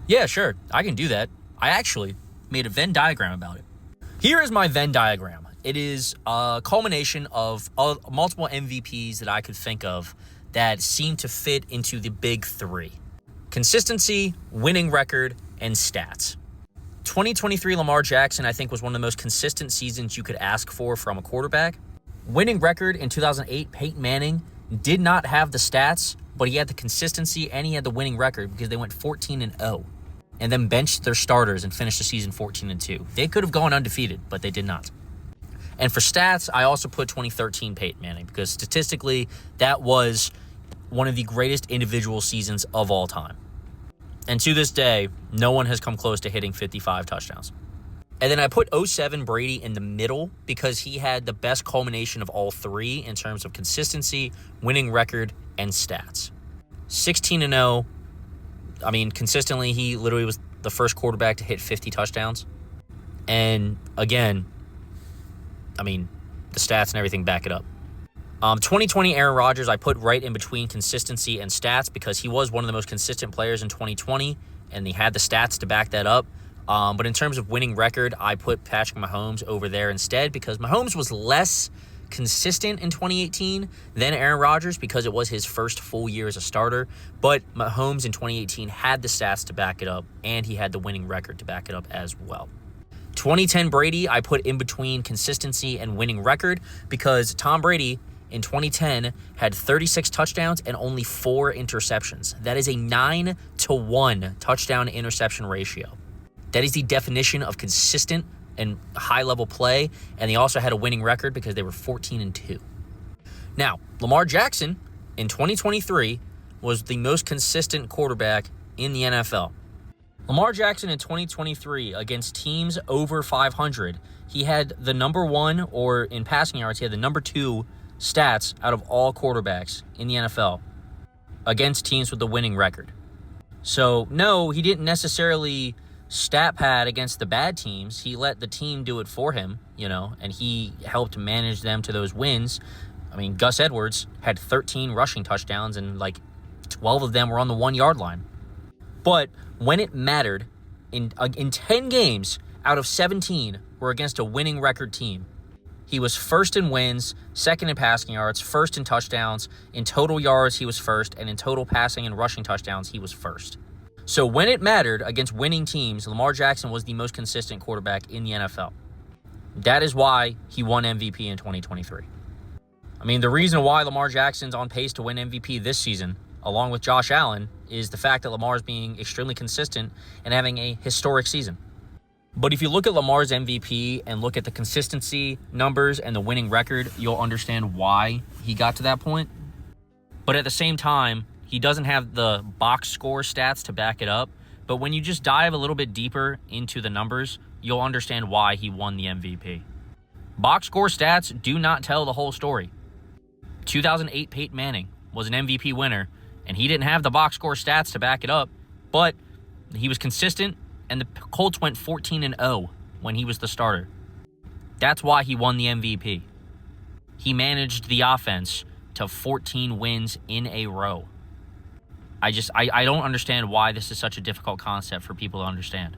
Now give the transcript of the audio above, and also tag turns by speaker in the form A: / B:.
A: Yeah, sure. I can do that. I actually made a Venn diagram about it. Here is my Venn diagram. It is a culmination of multiple MVPs that I could think of that seem to fit into the big three: consistency, winning record, and stats. 2023 Lamar Jackson, I think, was one of the most consistent seasons you could ask for from a quarterback. Winning record in 2008, Peyton Manning did not have the stats, but he had the consistency and he had the winning record because they went 14-0 and then benched their starters and finished the season 14-2. They could have gone undefeated, but they did not. And for stats, I also put 2013 Peyton Manning because statistically, that was one of the greatest individual seasons of all time. And to this day, no one has come close to hitting 55 touchdowns. And then I put 07 Brady in the middle because he had the best culmination of all three in terms of consistency, winning record, and stats. 16-0, I mean, consistently, he literally was the first quarterback to hit 50 touchdowns. And again, I mean, the stats and everything back it up. 2020 Aaron Rodgers, I put right in between consistency and stats because he was one of the most consistent players in 2020, and he had the stats to back that up. But in terms of winning record, I put Patrick Mahomes over there instead because Mahomes was less consistent in 2018 than Aaron Rodgers because it was his first full year as a starter. But Mahomes in 2018 had the stats to back it up, and he had the winning record to back it up as well. 2010 Brady, I put in between consistency and winning record because Tom Brady in 2010 had 36 touchdowns and only 4 interceptions. That is a 9-to-1 touchdown-interception ratio. That is the definition of consistent and high-level play, and they also had a winning record because they were 14-2. Now, Lamar Jackson in 2023 was the most consistent quarterback in the NFL. Lamar Jackson in 2023 against teams over 500, he had the number 1, or in passing yards, he had the number 2 stats out of all quarterbacks in the NFL against teams with the winning record. So, no, he didn't necessarily stat pad against the bad teams. He let the team do it for him, and he helped manage them to those wins. I mean, Gus Edwards had 13 rushing touchdowns, and 12 of them were on the 1-yard line. But when it mattered, in 10 games out of 17 were against a winning record team. He was first in wins, second in passing yards, first in touchdowns. In total yards, he was first, and in total passing and rushing touchdowns, he was first. So when it mattered against winning teams, Lamar Jackson was the most consistent quarterback in the NFL. That is why he won MVP in 2023. I mean, the reason why Lamar Jackson's on pace to win MVP this season, along with Josh Allen, is the fact that Lamar is being extremely consistent and having a historic season. But if you look at Lamar's MVP and look at the consistency numbers and the winning record, you'll understand why he got to that point. But at the same time, he doesn't have the box score stats to back it up. But when you just dive a little bit deeper into the numbers, you'll understand why he won the MVP. Box score stats do not tell the whole story. 2008 Peyton Manning was an MVP winner, and he didn't have the box score stats to back it up, but he was consistent, and the Colts went 14-0 when he was the starter. That's why he won the MVP. He managed the offense to 14 wins in a row. I don't understand why this is such a difficult concept for people to understand.